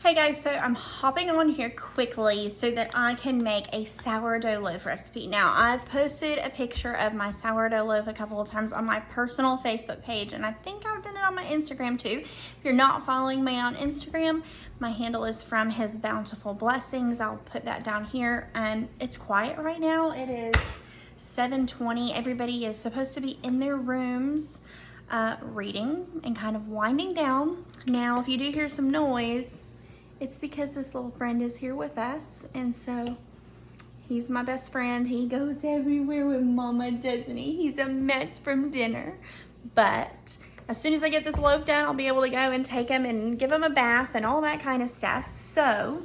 Hey guys, so I'm hopping on here quickly so that I can make a sourdough loaf recipe. Now, I've posted a picture of my sourdough loaf a couple of times on my personal Facebook page, and I think I've done it on my Instagram too. If you're not following me on Instagram, my handle is FromHis Bountiful Blessings. I'll put that down here. It's quiet right now. It is 7:20. Everybody is supposed to be in their rooms reading and kind of winding down. Now, if you do hear some noise, it's because this little friend is here with us, and so he's my best friend. He goes everywhere with Mama, doesn't he? He's a mess from dinner. But as soon as I get this loaf done, I'll be able to go and take him and give him a bath and all that kind of stuff. So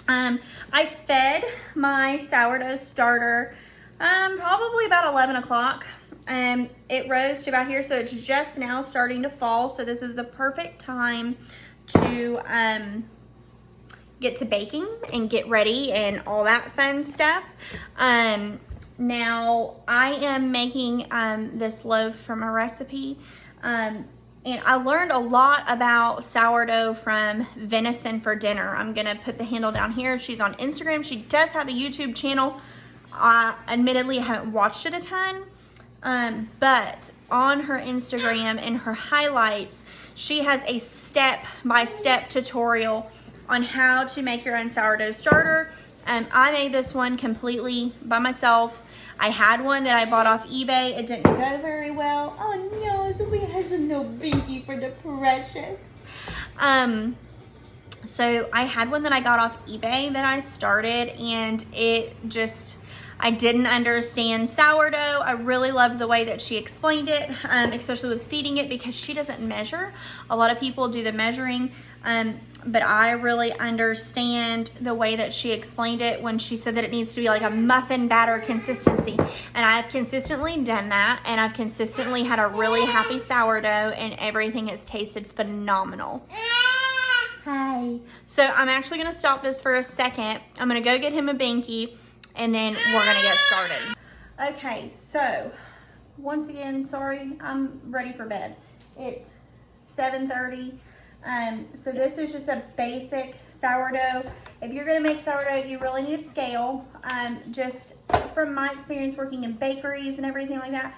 I fed my sourdough starter probably about 11 o'clock. It rose to about here, so it's just now starting to fall. So this is the perfect time to get to baking and get ready and all that fun stuff. Now I am making this loaf from a recipe, and I learned a lot about sourdough from Venison for Dinner. I'm gonna put the handle down here. She's on Instagram. She does have a YouTube channel. Admittedly, I haven't watched it a ton, but on her Instagram, in her highlights, she has a step-by-step tutorial on how to make your own sourdough starter. I made this one completely by myself. I had one that I bought off eBay. It didn't go very well. Oh no, Sophia has a no binky for the precious. So I had one that I got off eBay that I started, and I didn't understand sourdough. I really loved the way that she explained it, especially with feeding it, because she doesn't measure. A lot of people do the measuring, but I really understand the way that she explained it when she said that it needs to be like a muffin batter consistency. And I've consistently done that, and I've consistently had a really happy sourdough, and everything has tasted phenomenal. Hi. So I'm actually gonna stop this for a second. I'm gonna go get him a binky, and then we're gonna get started. Okay, so once again, sorry, I'm ready for bed. It's 7:30. So this is just a basic sourdough. If you're gonna make sourdough, you really need a scale. Just from my experience working in bakeries and everything like that,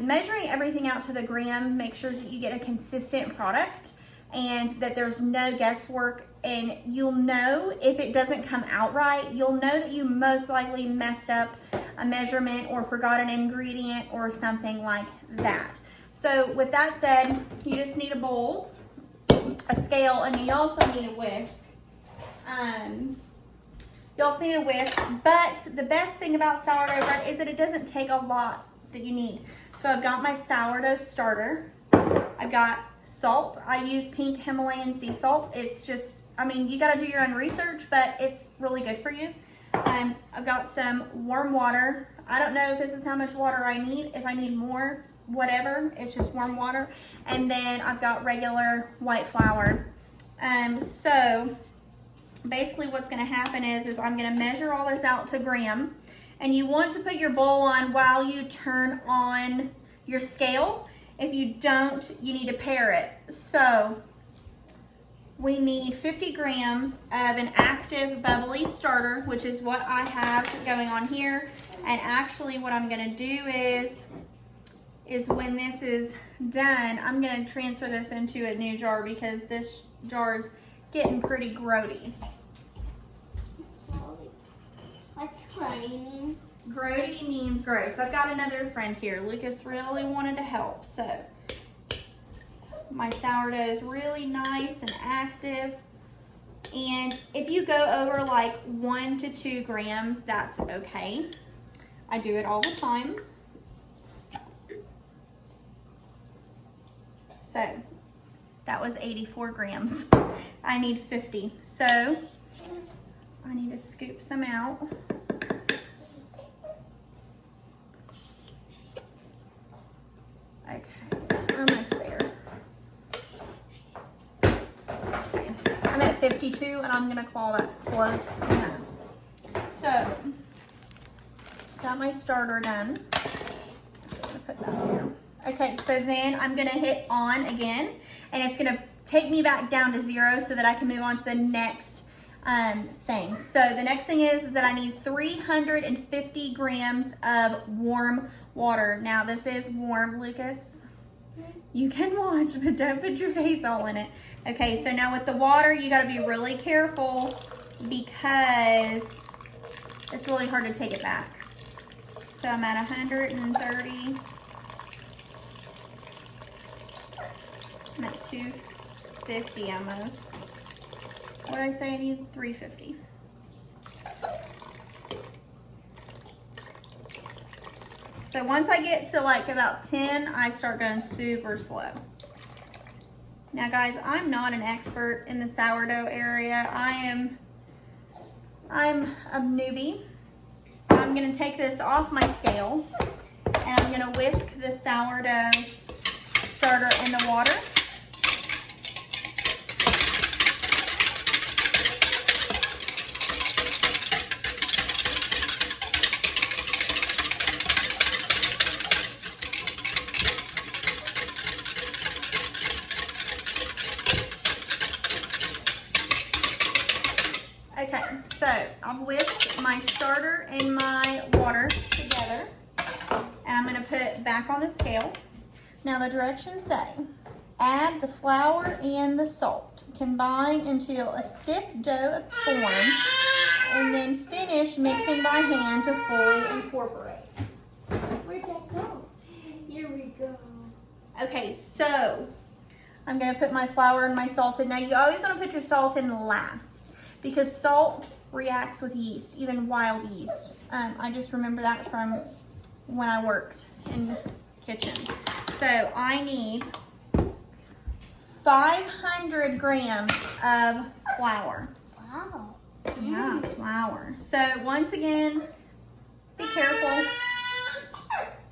measuring everything out to the gram, make sure that you get a consistent product and that there's no guesswork, and you'll know if it doesn't come out right. You'll know that you most likely messed up a measurement or forgot an ingredient or something like that. So with that said, you just need a bowl, a scale, and you also need a whisk. You also need a whisk, but the best thing about sourdough bread is that it doesn't take a lot that you need. So I've got my sourdough starter. I've got salt. I use pink Himalayan sea salt. It's just, I mean, you gotta do your own research, but it's really good for you. I've got some warm water. I don't know if this is how much water I need. If I need more, whatever, it's just warm water. And then I've got regular white flour. So basically what's gonna happen is I'm gonna measure all this out to gram, and you want to put your bowl on while you turn on your scale. If you don't, you need to pair it. So we need 50 grams of an Active Bubbly starter, which is what I have going on here. And actually what I'm gonna do is when this is done, I'm gonna transfer this into a new jar because this jar is getting pretty grody. What's grody mean? Grody means gross. I've got another friend here. Lucas really wanted to help, so my sourdough is really nice and active. And if you go over like 1 to 2 grams, that's okay. I do it all the time. So that was 84 grams. I need 50. So I need to scoop some out. Okay, almost there. Okay, I'm at 52 and I'm gonna claw that close enough. So, got my starter done. I'm gonna put that there. Okay, so then I'm gonna hit on again, and it's gonna take me back down to 0 so that I can move on to the next thing. So the next thing is that I need 350 grams of warm water. Now this is warm, Lucas. You can watch, but don't put your face all in it. Okay, so now with the water, you gotta be really careful because it's really hard to take it back. So I'm at 130. I'm at 250 almost. What did I say? I need 350. So once I get to like about 10, I start going super slow. Now guys, I'm not an expert in the sourdough area. I'm a newbie. I'm gonna take this off my scale and I'm gonna whisk the sourdough starter in the water. Okay, so I've whisked my starter and my water together, and I'm gonna put it back on the scale. Now the directions say, add the flour and the salt. Combine until a stiff dough forms, and then finish mixing by hand to fully incorporate. Where'd that go? Here we go. Okay, so I'm gonna put my flour and my salt in. Now you always wanna put your salt in last, because salt reacts with yeast, even wild yeast. I just remember that from when I worked in the kitchen. So I need 500 grams of flour. Wow. Yeah, flour. So once again, be careful.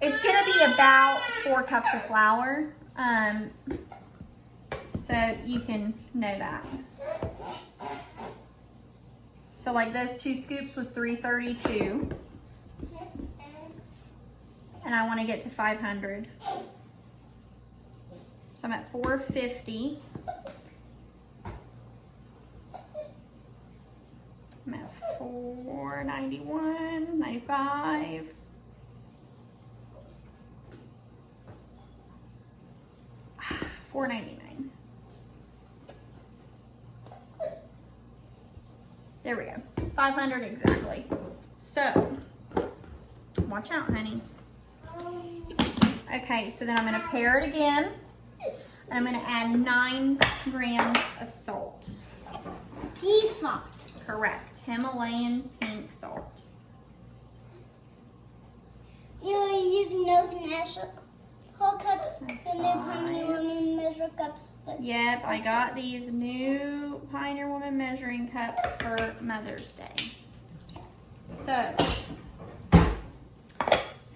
It's gonna be about 4 cups of flour. So you can know that. So like those 2 scoops was 332. And I want to get to 500. So I'm at 450. I'm at 491, 95. $4.99. There we go. 500 exactly. So, watch out, honey. Okay, so then I'm gonna pair it again. And I'm gonna add 9 grams of salt. Sea salt. Correct. Himalayan pink salt. You're using those measure cups That's and the Pioneer Woman measure cups. Yep, I got these new Pioneer Woman measuring cups for Mother's Day. So,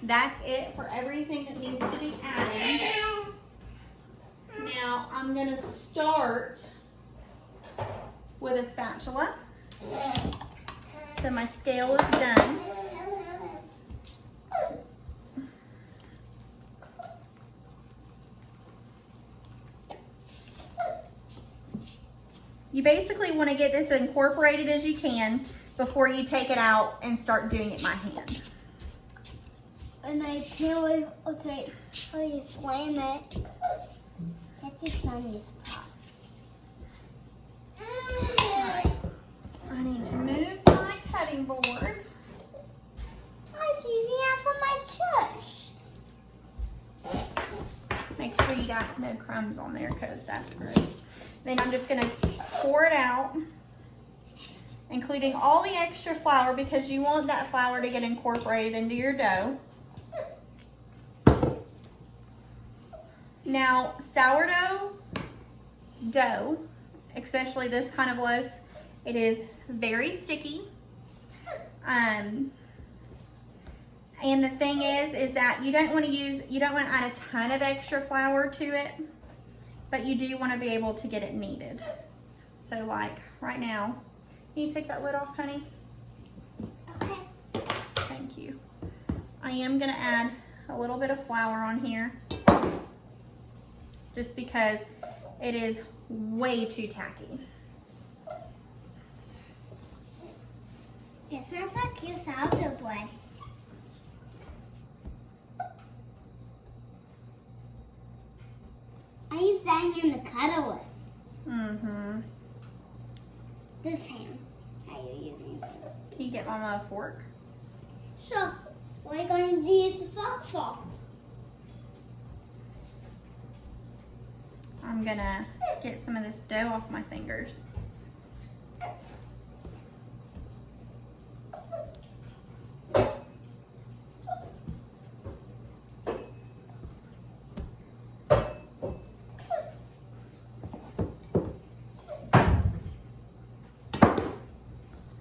that's it for everything that needs to be added. Now, I'm gonna start with a spatula. So my scale is done. You basically want to get this incorporated as you can before you take it out and start doing it by hand. And I can't wait until you slam it. That's the funniest part. Right. I need to move my cutting board. I was using that for my tush. Make sure you got no crumbs on there because that's gross. Then I'm just going to pour it out, including all the extra flour because you want that flour to get incorporated into your dough. Now, sourdough dough, especially this kind of loaf, it is very sticky. And the thing is that you don't want to add a ton of extra flour to it, but you do want to be able to get it kneaded. So like right now, can you take that lid off, honey? Okay. Thank you. I am gonna add a little bit of flour on here, just because it is way too tacky. This smells like your sourdough bread. I use that hand to cut it with. Mm-hmm. This hand. How are you using it? Can you get Mama a fork? Sure. We're going to use the fork for. I'm gonna get some of this dough off my fingers.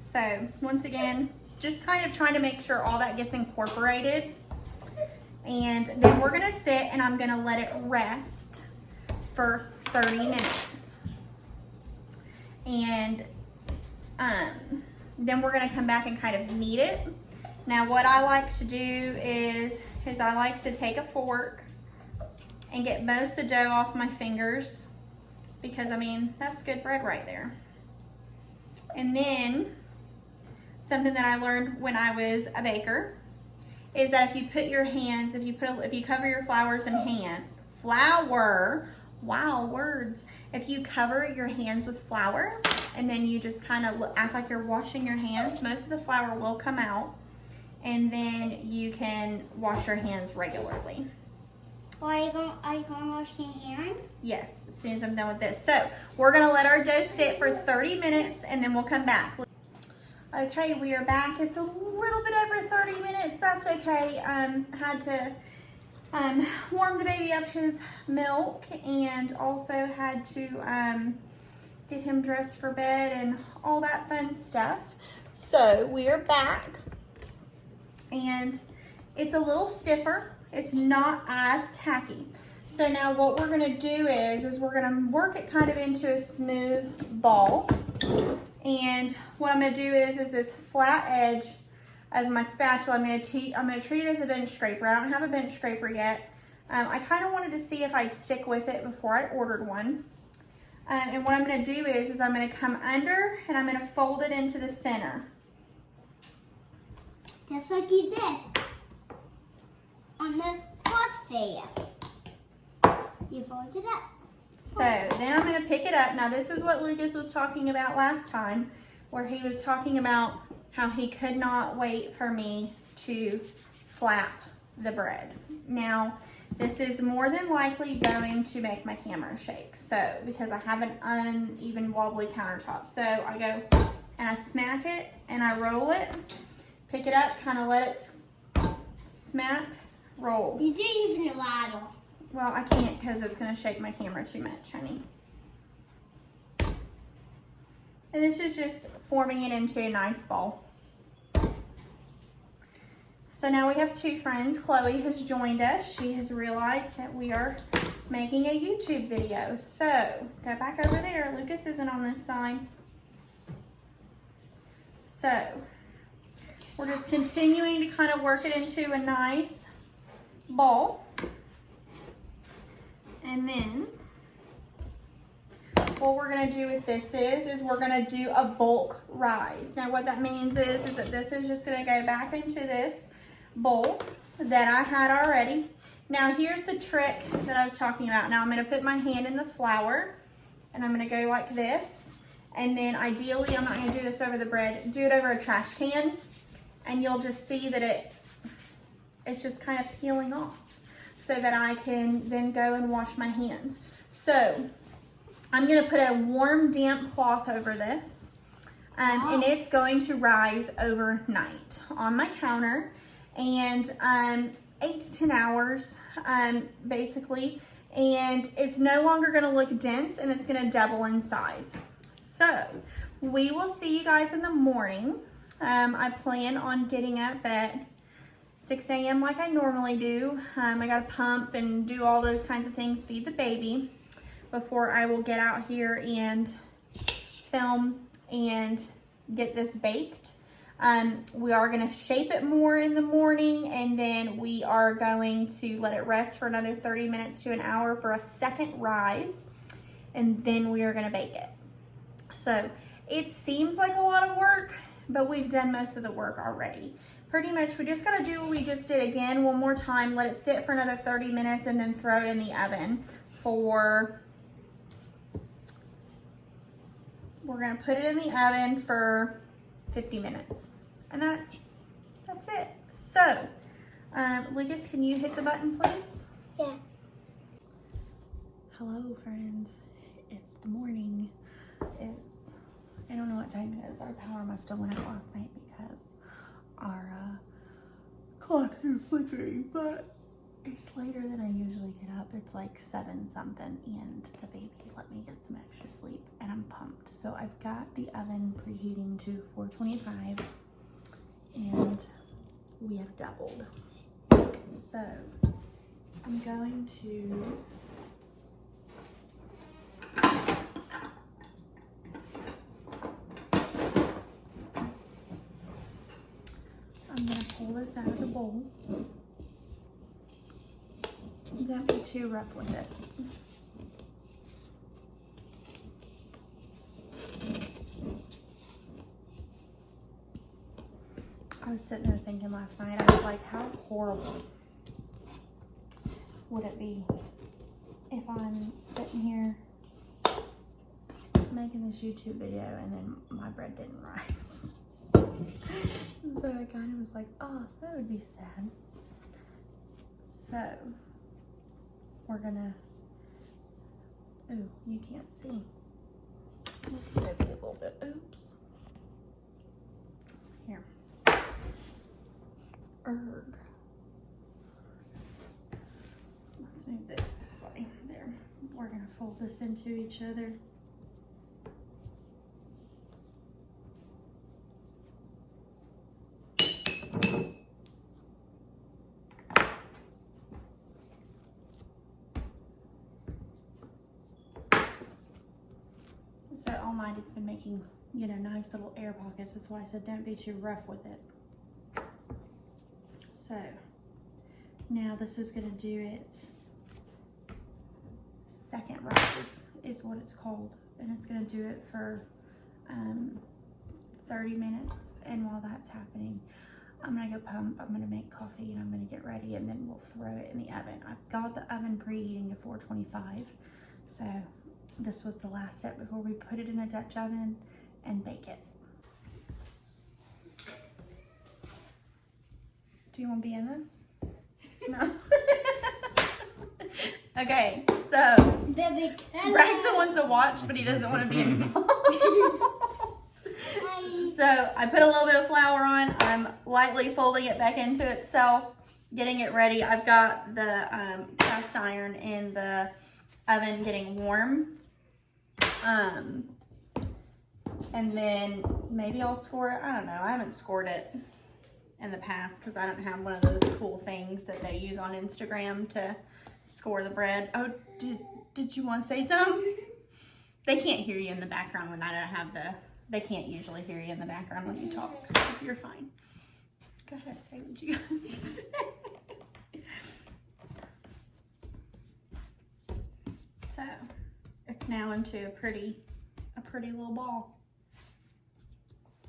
So once again, just kind of trying to make sure all that gets incorporated. And then we're gonna sit and I'm gonna let it rest for 30 minutes. And then we're gonna come back and kind of knead it. Now what I like to do is I like to take a fork and get most of the dough off my fingers, because I mean, that's good bread right there. And then something that I learned when I was a baker is that if you put your hands, if you cover your flours in wow, words. If you cover your hands with flour and then you just kind of act like you're washing your hands, most of the flour will come out, and then you can wash your hands regularly. Well, are you going to wash your hands? Yes, as soon as I'm done with this. So we're gonna let our dough sit for 30 minutes and then we'll come back. Okay, we are back. It's a little bit over 30 minutes. That's okay. Had to warm the baby up his milk, and also had to get him dressed for bed and all that fun stuff. So we are back, and it's a little stiffer. It's not as tacky. So now what we're gonna do is we're gonna work it kind of into a smooth ball. And what I'm gonna do is this flat edge of my spatula, I'm gonna treat it as a bench scraper. I don't have a bench scraper yet. I kind of wanted to see if I'd stick with it before I ordered one. And what I'm gonna do is I'm gonna come under and I'm gonna fold it into the center. That's what you did on the first video. You fold it up. So then I'm gonna pick it up. Now this is what Lucas was talking about last time, where he was talking about how he could not wait for me to slap the bread. Now, this is more than likely going to make my camera shake. So, because I have an uneven wobbly countertop. So I go and I smack it and I roll it, pick it up, kind of let it smack, roll. You do even waddle. Well, I can't because it's going to shake my camera too much, honey. And this is just forming it into a nice ball. So now we have two friends. Chloe has joined us. She has realized that we are making a YouTube video. So go back over there. Lucas isn't on this side. So we're just continuing to kind of work it into a nice ball. And then what we're gonna do with this is we're gonna do a bulk rise. Now what that means is that this is just gonna go back into this bowl that I had already. Now here's the trick that I was talking about. Now I'm gonna put my hand in the flour and I'm gonna go like this. And then ideally, I'm not gonna do this over the bread, do it over a trash can, and you'll just see that it's just kind of peeling off, so that I can then go and wash my hands. So I'm gonna put a warm, damp cloth over this, and it's going to rise overnight on my counter, and 8 to 10 hours, basically, and it's no longer gonna look dense, and it's gonna double in size. So we will see you guys in the morning. I plan on getting up at 6 a.m. like I normally do. I gotta pump and do all those kinds of things, feed the baby, before I will get out here and film and get this baked. We are gonna shape it more in the morning, and then we are going to let it rest for another 30 minutes to an hour for a second rise. and then we are gonna bake it. So it seems like a lot of work, but we've done most of the work already. Pretty much, we just gotta do what we just did again one more time, let it sit for another 30 minutes, and then throw it in the oven for, we're gonna put it in the oven for 50 minutes. And that's it. So, Lucas, can you hit the button, please? Yeah. Hello, friends. It's the morning. I don't know what time it is. Our power must have went out last night because our clocks are flickering, but it's later than I usually get up. It's like 7 something, and the baby let me get some extra sleep, and I'm pumped. So I've got the oven preheating to 425, and we have doubled. So I'm going to pull this out of the bowl. Don't be too rough with it. I was sitting there thinking last night, I was like, how horrible would it be if I'm sitting here making this YouTube video and then my bread didn't rise. So I kind of was like, oh, that would be sad. So we're gonna, ooh, you can't see. Let's move it a little bit. Oops. Here. Erg. Let's move this way. There. We're gonna fold this into each other. So all night it's been making, you know, nice little air pockets. That's why I said don't be too rough with it. So now this is gonna do its second rise, is what it's called. And it's gonna do it for 30 minutes. And while that's happening, I'm gonna go pump, I'm gonna make coffee, and I'm gonna get ready, and then we'll throw it in the oven. I've got the oven preheating to 425. So this was the last step before we put it in a Dutch oven and bake it. Do you want to be in this? No. Okay, so Braxton wants to watch, but he doesn't want to be involved. So I put a little bit of flour on. I'm lightly folding it back into itself, getting it ready. I've got the cast iron in the oven getting warm. And then maybe I'll score it. I don't know. I haven't scored it in the past because I don't have one of those cool things that they use on Instagram to score the bread. Oh, did you want to say something? They can't hear you in the background when I don't have they can't usually hear you in the background when you talk, so you're fine. Go ahead, say what you gotta say. So it's now into a pretty little ball.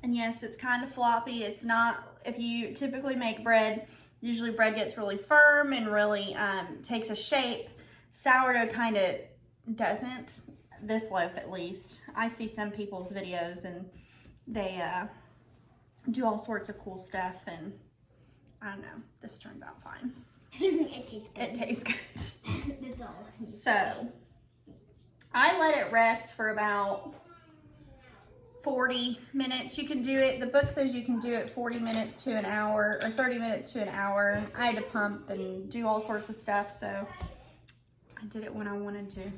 And yes, it's kind of floppy. It's not, if you typically make bread, usually bread gets really firm and really takes a shape. Sourdough kind of doesn't. This loaf at least. I see some people's videos and they do all sorts of cool stuff, and I don't know, this turned out fine. It tastes good. It tastes good. That's all. So I let it rest for about 40 minutes. You can do it, the book says you can do it 40 minutes to an hour, or 30 minutes to an hour. I had to pump and do all sorts of stuff, so I did it when I wanted to.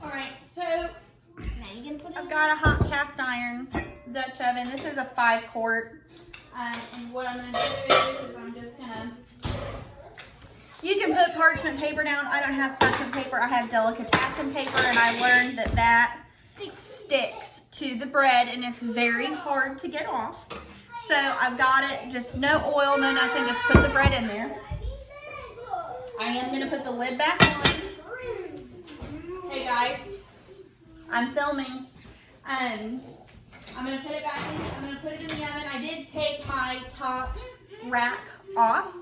All right, so I've got a hot cast iron Dutch oven. This is a 5-quart. And what I'm gonna do is I'm just gonna, you can put parchment paper down. I don't have parchment paper, I have delicatessen paper, and I learned that sticks to the bread, and it's very hard to get off. So I've got it, just no oil, no nothing, just put the bread in there. I am gonna put the lid back on. Hey guys, I'm filming. I'm gonna put it back in, I'm gonna put it in the oven. I did take my top rack off,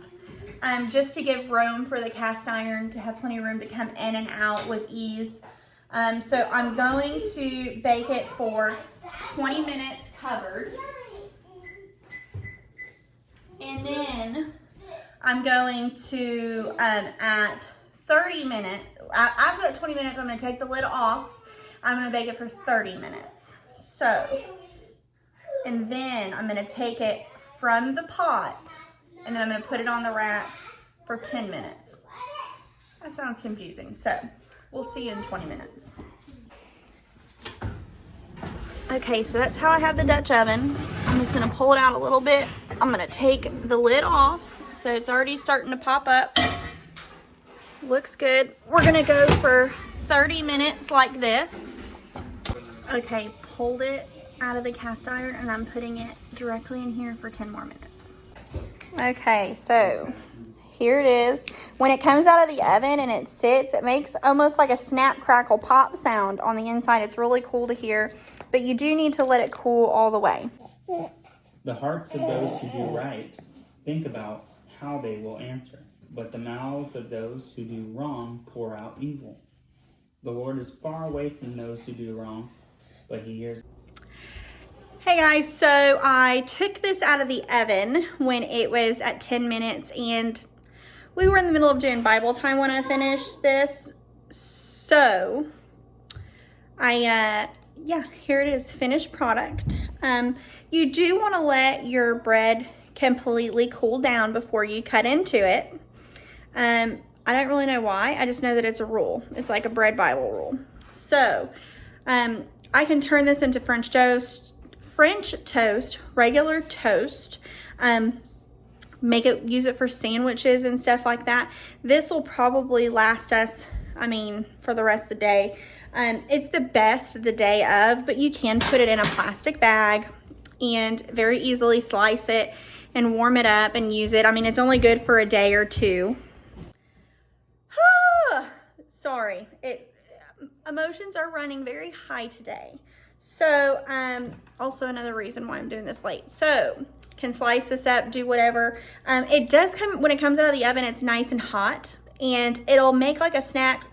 just to give room for the cast iron to have plenty of room to come in and out with ease. So I'm going to bake it for 20 minutes covered. And then I'm going to, at 30 minutes, after that 20 minutes, I'm going to take the lid off. I'm going to bake it for 30 minutes. So, and then I'm going to take it from the pot, and then I'm going to put it on the rack for 10 minutes. That sounds confusing. So, we'll see you in 20 minutes. Okay, so that's how I have the Dutch oven. I'm just gonna pull it out a little bit. I'm gonna take the lid off. So it's already starting to pop up. Looks good. We're gonna go for 30 minutes like this. Okay, pulled it out of the cast iron and I'm putting it directly in here for 10 more minutes. Okay, so here it is. When it comes out of the oven and it sits, it makes almost like a snap, crackle, pop sound on the inside. It's really cool to hear, but you do need to let it cool all the way. The hearts of those who do right think about how they will answer, but the mouths of those who do wrong pour out evil. The Lord is far away from those who do wrong, but he hears. Hey guys, so I took this out of the oven when it was at 10 minutes and we were in the middle of doing Bible time when I finished this. So yeah, here it is, finished product. You do want to let your bread completely cool down before you cut into it. I don't really know why. I just know that it's a rule. It's like a bread Bible rule. So I can turn this into French toast, regular toast. Use it for sandwiches and stuff like that. This will probably last us, for the rest of the day. It's the best the day of, but you can put it in a plastic bag and very easily slice it and warm it up and use it. It's only good for a day or two. Sorry, emotions are running very high today. So, also another reason why I'm doing this late. So, can slice this up, do whatever. It does come, when it comes out of the oven, it's nice and hot, and it'll make like a snap,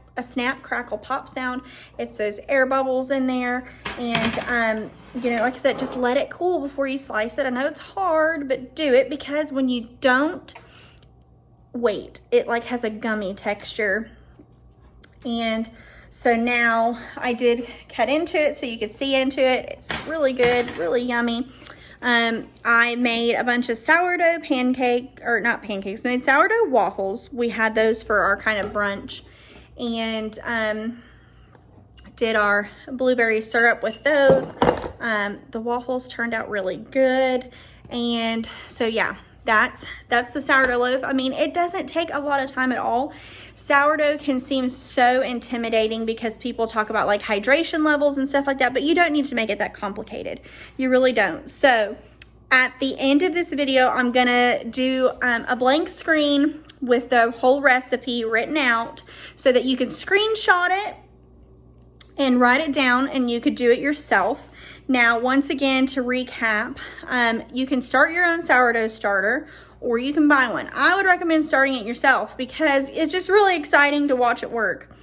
crackle, pop sound. It's those air bubbles in there, and like I said, just let it cool before you slice it. I know it's hard, but do it, because when you don't wait, it like has a gummy texture. And so now I did cut into it so you could see into it. It's really good, really yummy. I made a bunch of sourdough sourdough waffles. We had those for our kind of brunch, and did our blueberry syrup with those. The waffles turned out really good. And so yeah, that's the sourdough loaf. It doesn't take a lot of time at all. Sourdough can seem so intimidating because people talk about like hydration levels and stuff like that, but you don't need to make it that complicated. You really don't. So at the end of this video, I'm gonna do a blank screen with the whole recipe written out so that you can screenshot it and write it down, and you could do it yourself. Now, once again, to recap, you can start your own sourdough starter, or you can buy one. I would recommend starting it yourself because it's just really exciting to watch it work.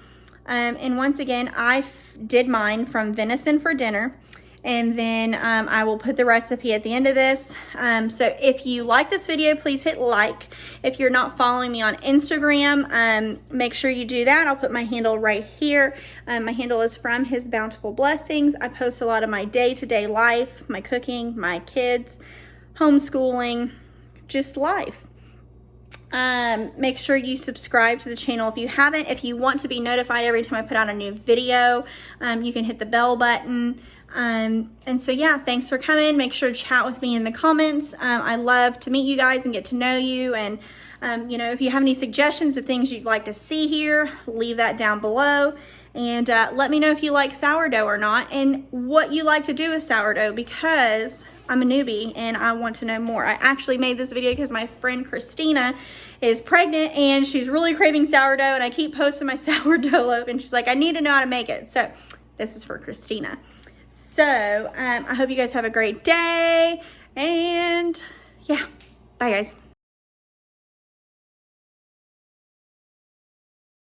And once again, I did mine from venison for dinner, and then I will put the recipe at the end of this. So if you like this video, please hit like. If you're not following me on Instagram, make sure you do that. I'll put my handle right here. My handle is FromHis Bountiful Blessings. I post a lot of my day-to-day life, my cooking, my kids, homeschooling, just life. Make sure you subscribe to the channel if you haven't. If you want to be notified every time I put out a new video, you can hit the bell button. And so yeah, thanks for coming. Make sure to chat with me in the comments. I love to meet you guys and get to know you. And if you have any suggestions of things you'd like to see here, leave that down below. And let me know if you like sourdough or not, and what you like to do with sourdough, because I'm a newbie and I want to know more. I actually made this video because my friend Christina is pregnant and she's really craving sourdough, and I keep posting my sourdough loaf and she's like, I need to know how to make it. So this is for Christina. So I hope you guys have a great day, and yeah, bye guys.